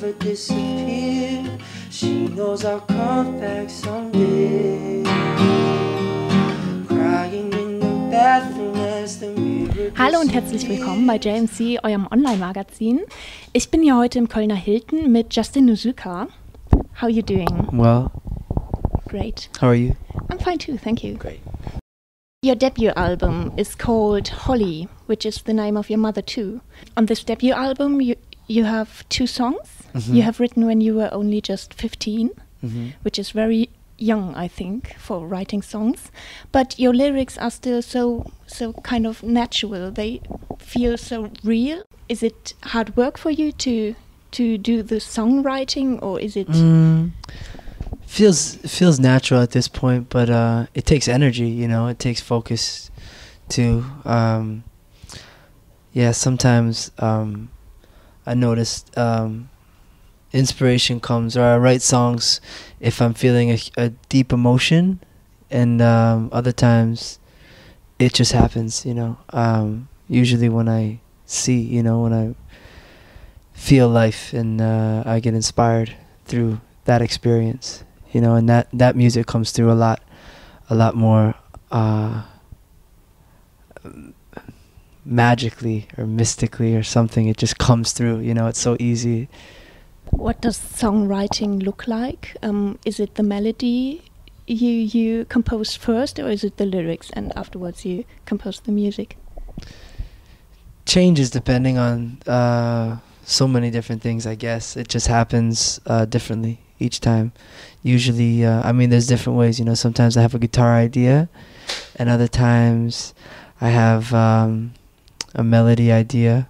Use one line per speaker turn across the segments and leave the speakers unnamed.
never disappear. She knows I'll come back someday. Crying in the bathroom as the mirror.
Hallo und herzlich willkommen bei JMC, eurem Online-Magazin. Ich bin hier heute im Kölner Hilton mit Justin Nozuka. How are you doing?
Well.
Great.
How are you?
I'm fine too, thank you.
Great.
Your debut album is called Holly, which is the name of your mother too. On this debut album you have 2 songs you have written when you were only just 15, which is very young, I think, for writing songs. But your lyrics are still so kind of natural. They feel so real. Is it hard work for you to do the songwriting, or is it...
Feels natural at this point, but it takes energy, you know. It takes focus too. Sometimes I noticed inspiration comes, or I write songs if I'm feeling a deep emotion, and other times it just happens, you know. Usually when I see, you know, when I feel life, and I get inspired through that experience. You know, and that music comes through a lot more magically or mystically or something. It just comes through, you know, it's so easy.
What does songwriting look like? Is it the melody you compose first, or is it the lyrics and afterwards you compose the music?
Changes depending on so many different things, I guess. It just happens differently each time. Usually, there's different ways, you know. Sometimes I have a guitar idea, and other times I have a melody idea,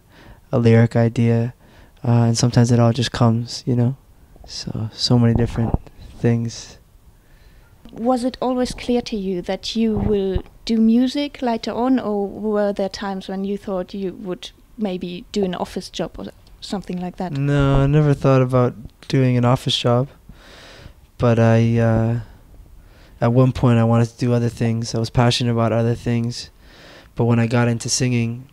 a lyric idea, and sometimes it all just comes, you know. So many different things.
Was it always clear to you that you will do music later on, or were there times when you thought you would maybe do an office job or something like that?
No, I never thought about doing an office job. But at one point I wanted to do other things. I was passionate about other things. But when I got into singing,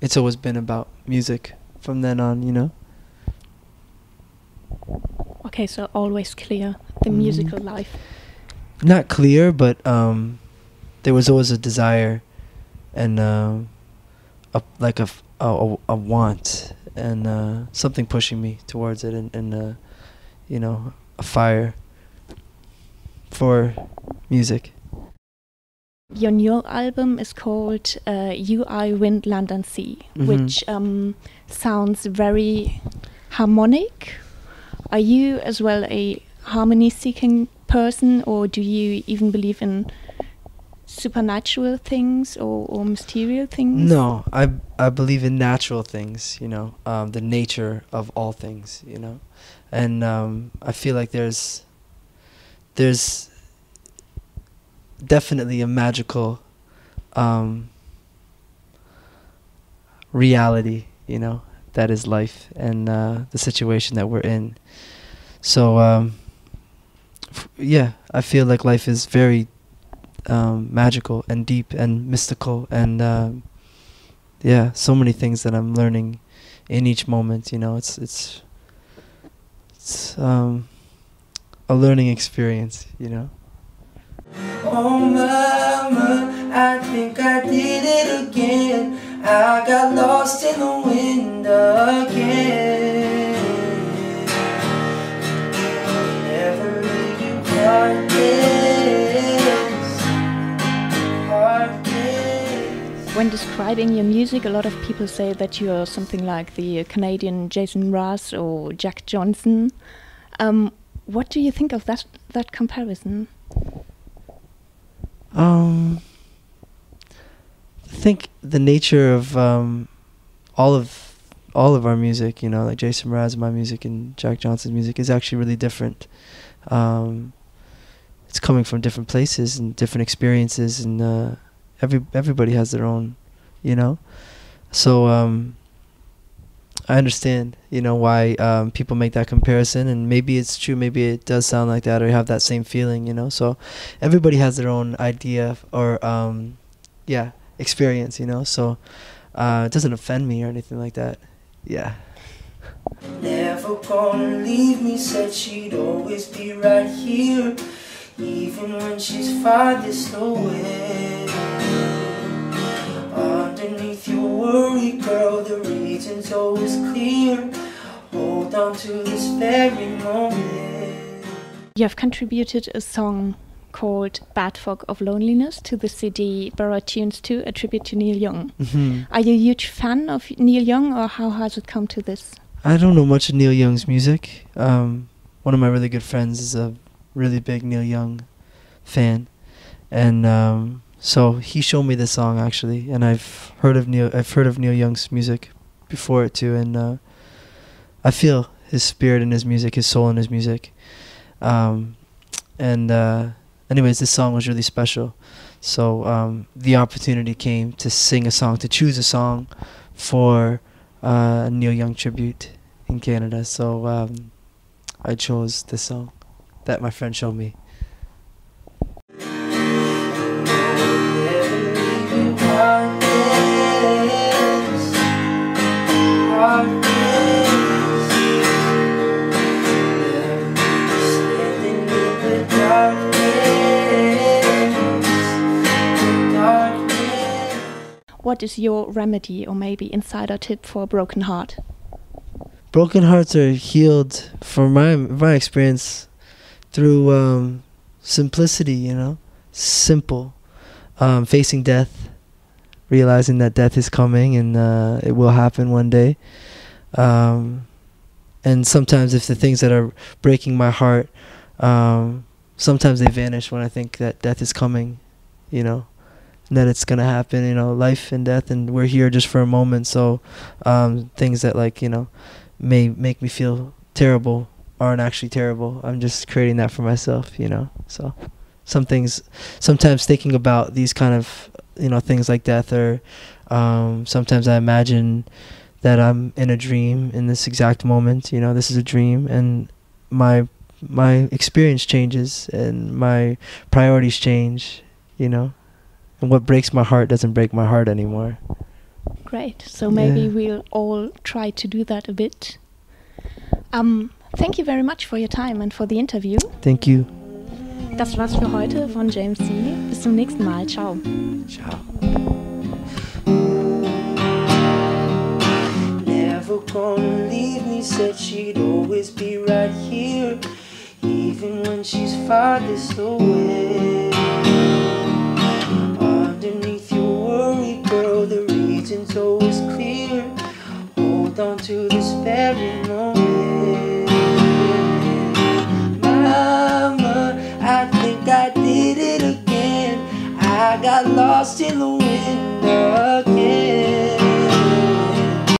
it's always been about music from then on, you know.
Okay, so always clear, the musical life.
Not clear, but there was always a desire and a want and something pushing me towards it, and you know, a fire for music.
Your new album is called You, I, Wind, Land and Sea, which sounds very harmonic. Are you as well a harmony-seeking person, or do you even believe in supernatural things or mysterious things?
No, I believe in natural things, you know, the nature of all things, you know. And I feel like there's definitely a magical reality, you know, that is life and the situation that we're in. So I feel like life is very magical and deep and mystical, and so many things that I'm learning in each moment, you know. It's a learning experience, you know.
Oh mama, I think I did it again. I got lost in the wind again. Never leave you heartless.
When describing your music, a lot of people say that you are something like the Canadian Jason Mraz or Jack Johnson. What do you think of that comparison?
I think the nature of all of our music, you know, like Jason Mraz, my music, and Jack Johnson's music, is actually really different. It's coming from different places and different experiences, and everybody has their own, you know. So I understand, you know, why people make that comparison, and maybe it's true, maybe it does sound like that, or you have that same feeling, you know. So everybody has their own idea or experience, you know. So it doesn't offend me or anything like that. Yeah.
Never gonna leave me, said she'd always be right here, even when she's farthest away. Underneath your worry, girl, the reason's always clear. Hold on to this very moment.
You have contributed a song called Bad Fog of Loneliness to the CD Borrowed Tunes 2, a tribute to Neil Young. Are you a huge fan of Neil Young, or how has it come to this?
I don't know much of Neil Young's music. One of my really good friends is a really big Neil Young fan, and so he showed me this song actually, and I've heard of Neil Young's music before it too, and I feel his spirit in his music, his soul in his music, anyways, this song was really special. So the opportunity came to sing a song, to choose a song for a Neil Young tribute in Canada. So I chose this song that my friend showed me.
What is your remedy or maybe insider tip for a broken heart?
Broken hearts are healed, from my experience, through simplicity, you know, simple, facing death, realizing that death is coming and it will happen one day. And sometimes if the things that are breaking my heart, sometimes they vanish when I think that death is coming, you know, and that it's going to happen, you know, life and death, and we're here just for a moment. So things that, like, you know, may make me feel terrible aren't actually terrible. I'm just creating that for myself, you know. So some things, sometimes thinking about these kind of, you know, things like death, or sometimes I imagine that I'm in a dream in this exact moment, you know, this is a dream, and my experience changes and my priorities change, you know, and what breaks my heart doesn't break my heart anymore.
Great. So maybe we'll all try to do that a bit. Thank you very much for your time and for the interview.
Thank you.
Das war's für heute von James C. Bis zum nächsten Mal. Ciao.
Ciao.
Never gonna leave me, said she'd always be right here, even when she's farthest away. Underneath your worry, girl, the reason's always clear. Hold on to this very moment. Mama, I think I did it again. I got lost in the wind